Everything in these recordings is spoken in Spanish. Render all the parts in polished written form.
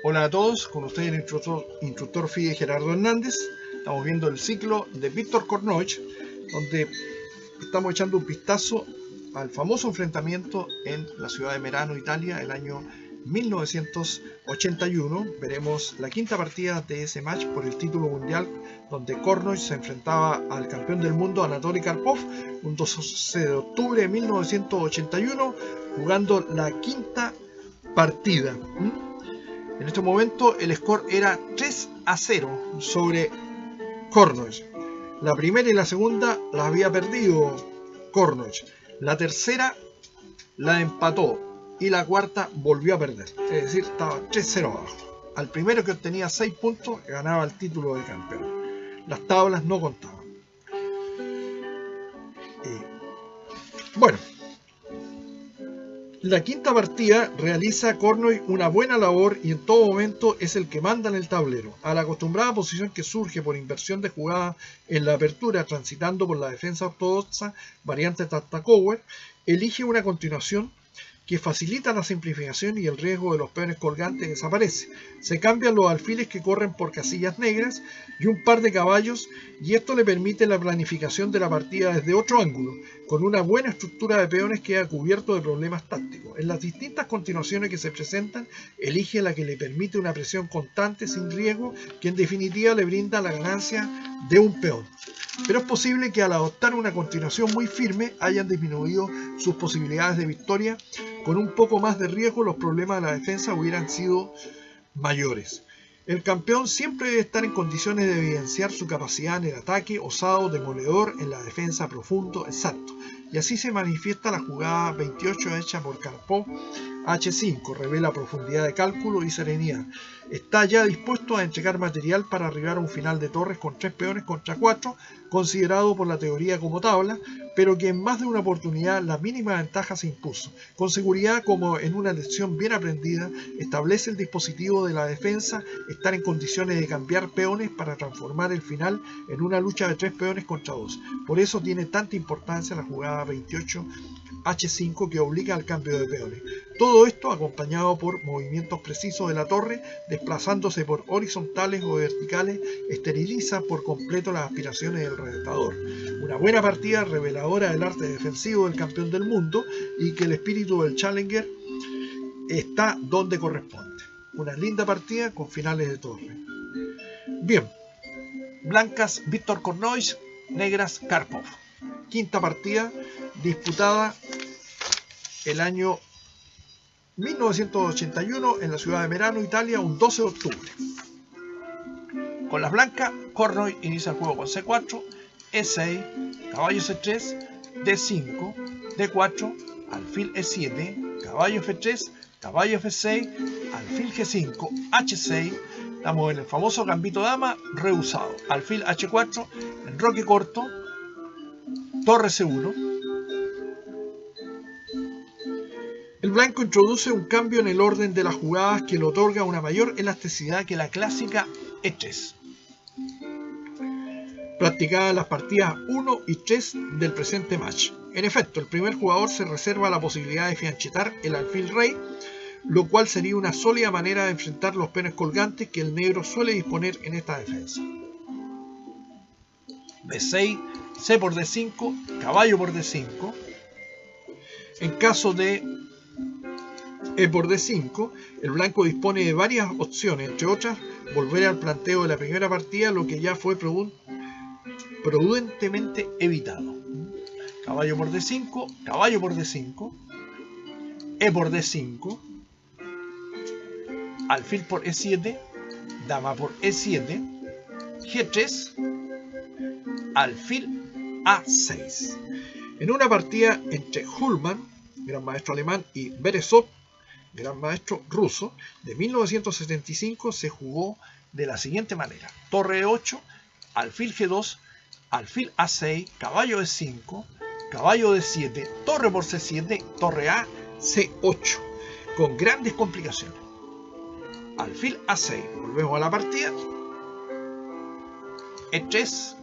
Hola a todos, con ustedes el instructor FIDE Gerardo Hernández. Estamos viendo el ciclo de Víctor Korchnoi, donde estamos echando un vistazo al famoso enfrentamiento en la ciudad de Merano, Italia, el año 1981. Veremos la quinta partida de ese match por el título mundial, donde Korchnoi se enfrentaba al campeón del mundo Anatoly Karpov, un 12 de octubre de 1981, jugando la quinta partida. En este momento el score era 3-0 sobre Korchnoi. La primera y la segunda las había perdido Korchnoi. La tercera la empató y la cuarta volvió a perder. Es decir, estaba 3-0 abajo. Al primero que obtenía 6 puntos ganaba el título de campeón. Las tablas no contaban. Bueno, la quinta partida realiza Korchnoi una buena labor y en todo momento es el que manda en el tablero. A la acostumbrada posición que surge por inversión de jugada en la apertura transitando por la defensa ortodoxa, variante Tartakower, elige una continuación que facilita la simplificación y el riesgo de los peones colgantes desaparece. Se cambian los alfiles que corren por casillas negras y un par de caballos, y esto le permite la planificación de la partida desde otro ángulo. Con una buena estructura de peones queda cubierto de problemas tácticos. En las distintas continuaciones que se presentan, elige la que le permite una presión constante sin riesgo, que en definitiva le brinda la ganancia de un peón. Pero es posible que al adoptar una continuación muy firme hayan disminuido sus posibilidades de victoria. Con un poco más de riesgo los problemas de la defensa hubieran sido mayores. El campeón siempre debe estar en condiciones de evidenciar su capacidad en el ataque, osado, demoledor, en la defensa, profundo, exacto. Y así se manifiesta la jugada 28 hecha por Karpov. H5 revela profundidad de cálculo y serenidad. Está ya dispuesto a entregar material para arribar a un final de torres con 3 peones contra 4, considerado por la teoría como tabla, pero que en más de una oportunidad la mínima ventaja se impuso. Con seguridad, como en una lección bien aprendida, establece el dispositivo de la defensa estar en condiciones de cambiar peones para transformar el final en una lucha de 3 peones contra 2. Por eso tiene tanta importancia la jugada 28 H5 que obliga al cambio de peones. Todo esto acompañado por movimientos precisos de la torre, desplazándose por horizontales o verticales, esteriliza por completo las aspiraciones del retador. Una buena partida reveladora del arte defensivo del campeón del mundo y que el espíritu del Challenger está donde corresponde. Una linda partida con finales de torre. Bien, blancas Víctor Korchnoi, negras Karpov. Quinta partida disputada el año 1981 en la ciudad de Merano, Italia, un 12 de octubre. Con las blancas, Korchnoi inicia el juego con C4, E6, caballo C3, D5, D4, alfil E7, caballo F3, caballo F6, alfil G5, H6. Estamos en el famoso gambito dama rehusado. Alfil H4, enroque corto, torre C1. El blanco introduce un cambio en el orden de las jugadas que le otorga una mayor elasticidad que la clásica E3, practicada en las partidas 1 y 3 del presente match. En efecto, el primer jugador se reserva la posibilidad de fianchetar el alfil rey, lo cual sería una sólida manera de enfrentar los peones colgantes que el negro suele disponer en esta defensa. B6, C por D5, caballo por D5. En caso de E por D5, el blanco dispone de varias opciones, entre otras, volver al planteo de la primera partida, lo que ya fue prudentemente evitado. Caballo por D5, caballo por D5, E por D5, alfil por E7, dama por E7, G3, alfil A6. En una partida entre Ullmann, gran maestro alemán, y Berezov, gran maestro ruso, de 1975 se jugó de la siguiente manera: torre E8, alfil G2, alfil A6, caballo E5, caballo D7, torre por C7, torre A, C8, con grandes complicaciones. Alfil A6, volvemos a la partida. E3,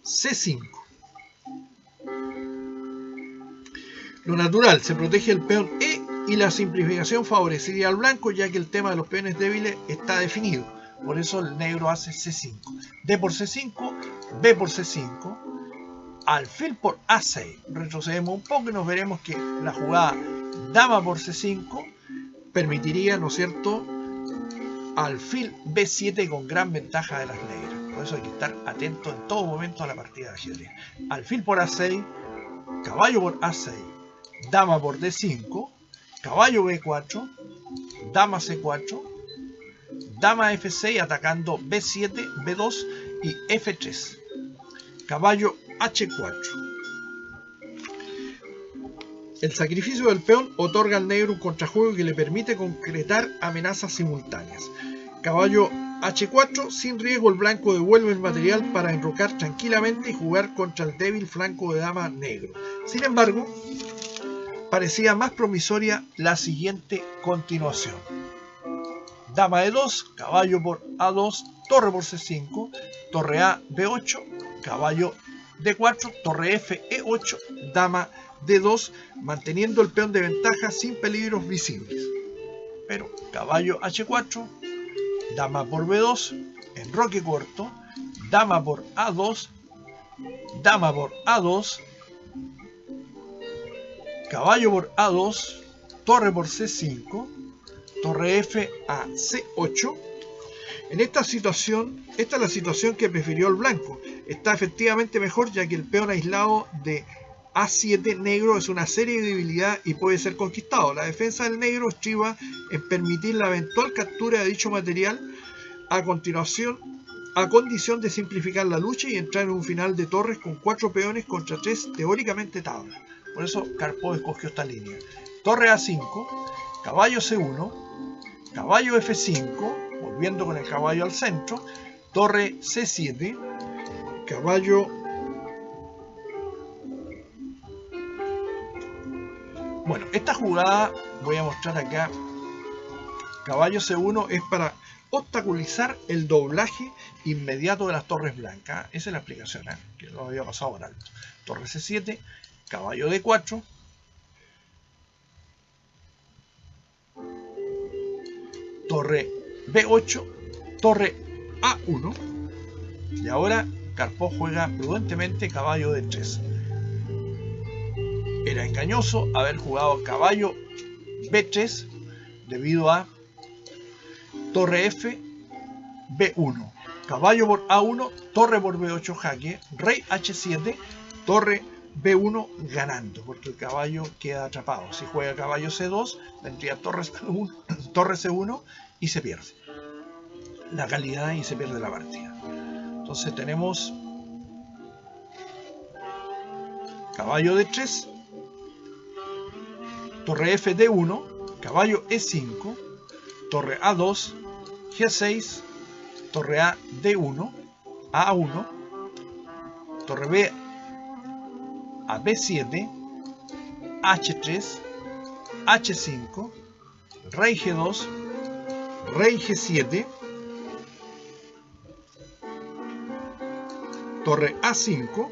C5. Lo natural, se protege el peón E Y la simplificación favorecería al blanco, ya que el tema de los peones débiles está definido. Por eso el negro hace C5. D por C5, B por C5, alfil por A6. Retrocedemos un poco y nos veremos que la jugada dama por C5 permitiría, ¿no es cierto?, alfil B7 con gran ventaja de las negras. Por eso hay que estar atento en todo momento a la partida de ajedrez. Alfil por A6, caballo por A6, dama por D5, caballo B4, dama C4, dama F6 atacando B7, B2 y F3. Caballo H4. El sacrificio del peón otorga al negro un contrajuego que le permite concretar amenazas simultáneas. Caballo H4, sin riesgo el blanco devuelve el material para enrocar tranquilamente y jugar contra el débil flanco de dama negro. Sin embargo, parecía más promisoria la siguiente continuación. Dama E2, caballo por A2, torre por C5, torre A, B8, caballo D4, torre F, E8, dama D2, manteniendo el peón de ventaja sin peligros visibles. Pero caballo H4, dama por B2, enroque corto, dama por A2, dama por A2, caballo por A2, torre por C5, torre F a C8. En esta situación, esta es la situación que prefirió el blanco. Está efectivamente mejor, ya que el peón aislado de A7 negro es una serie de debilidad y puede ser conquistado. La defensa del negro estriba en permitir la eventual captura de dicho material a continuación, a condición de simplificar la lucha y entrar en un final de torres con 4 peones contra 3 teóricamente tablas. Por eso Karpov escogió esta línea. Torre A5, caballo C1, caballo F5, volviendo con el caballo al centro, torre C7, caballo... Bueno, esta jugada voy a mostrar acá. Caballo C1 es para obstaculizar el doblaje inmediato de las torres blancas. Esa es la explicación, que lo había pasado por alto. Torre C7, caballo D4, torre B8, torre A1, y ahora Karpov juega prudentemente caballo D3. Era engañoso haber jugado caballo B3 debido a torre F, B1, caballo por A1, torre por B8 jaque, rey H7, torre B1 ganando, porque el caballo queda atrapado. Si juega caballo C2, vendría torre C1 y se pierde la calidad y se pierde la partida. Entonces tenemos caballo D3, torre F D1, caballo E5, torre A2, G6, torre A D1, A1, torre B a B7, H3, H5, rey G2, rey G7, torre A5.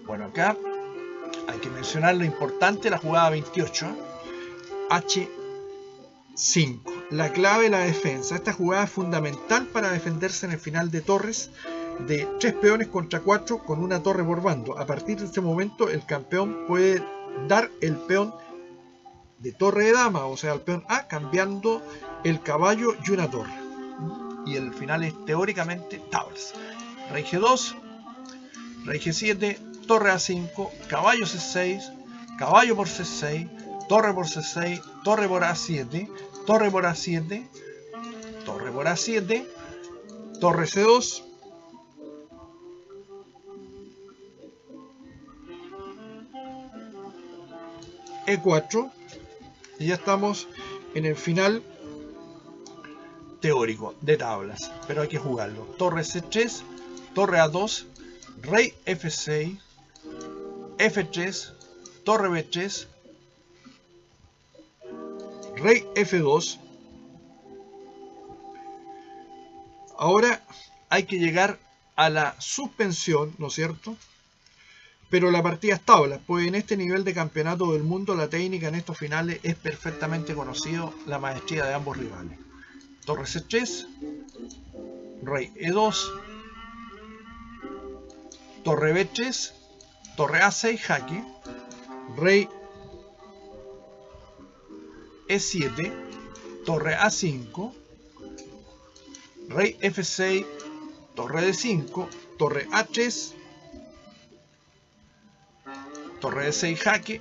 Bueno, acá hay que mencionar lo importante, la jugada 28, H5, la clave de la defensa. Esta jugada es fundamental para defenderse en el final de torres de 3 peones contra 4 con una torre por bando. A partir de este momento el campeón puede dar el peón de torre de dama, o sea, el peón A, cambiando el caballo y una torre. Y el final es teóricamente tablas. Rey G2, rey G7, torre A5, caballo C6, caballo por C6, torre por C6, torre por A7, torre por A7, torre por A7, torre C2, E4, y ya estamos en el final teórico de tablas, pero hay que jugarlo. Torre C3, torre A2, rey F6, F3, torre B3, rey F2. Ahora hay que llegar a la suspensión, ¿no es cierto?, pero la partida es tabla, pues en este nivel de campeonato del mundo la técnica en estos finales es perfectamente conocido, la maestría de ambos rivales. Torre C3, rey E2, torre B3, torre A6 jaque, rey E7, torre A5, rey F6, torre D5, torre A3, torre D6 jaque,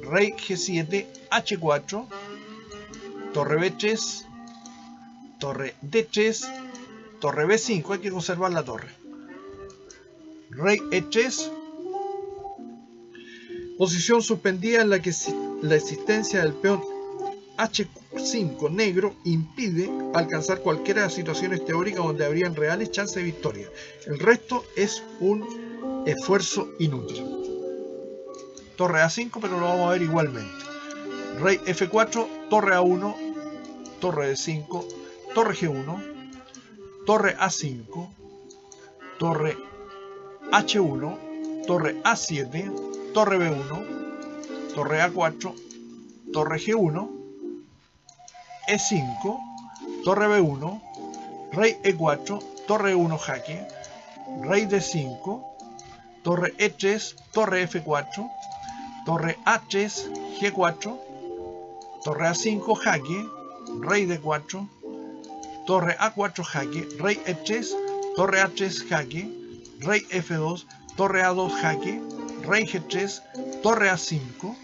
rey G7, H4, torre B3, torre D3, torre B5, hay que conservar la torre, rey E3, posición suspendida en la que la existencia del peón H5 negro impide alcanzar cualquiera de las situaciones teóricas donde habrían reales chances de victoria. El resto es un esfuerzo inútil. Torre A5, pero lo vamos a ver igualmente. Rey F4, torre A1, torre D5, torre G1, torre A5, torre H1, torre A7, torre B1, torre A4, torre G1, E5, torre B1, rey E4, torre E1 jaque, rey D5, torre E3, torre F4, torre A3, G4, torre A5 jaque, rey D4, torre A4 jaque, rey E3, torre A3 jaque, rey F2, torre A2 jaque, rey G3, torre A5,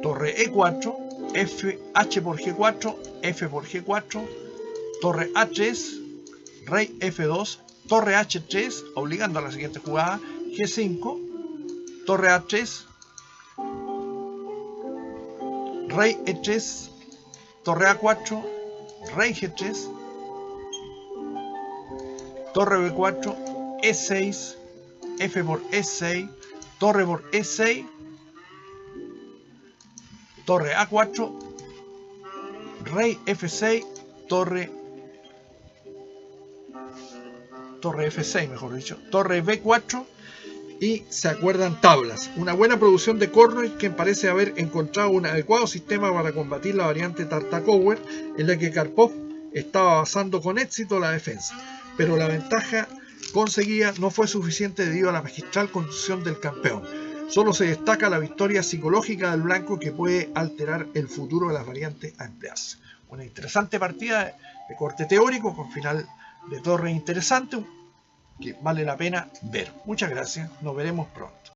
torre E4, H por G4, F por G4, torre A3, rey F2, torre H3, obligando a la siguiente jugada, G5, torre A3, rey E3, torre A4, rey G3, torre B4, E6, F por E6, torre por E6, torre A4, rey F6, torre F6 mejor dicho, torre B4 y se acuerdan tablas. Una buena producción de Kornoy, quien parece haber encontrado un adecuado sistema para combatir la variante Tartakower en la que Karpov estaba basando con éxito la defensa, pero la ventaja conseguida no fue suficiente debido a la magistral conducción del campeón. Solo se destaca la victoria psicológica del blanco que puede alterar el futuro de las variantes a emplearse. Una interesante partida de corte teórico con final de torre interesante que vale la pena ver. Muchas gracias, nos veremos pronto.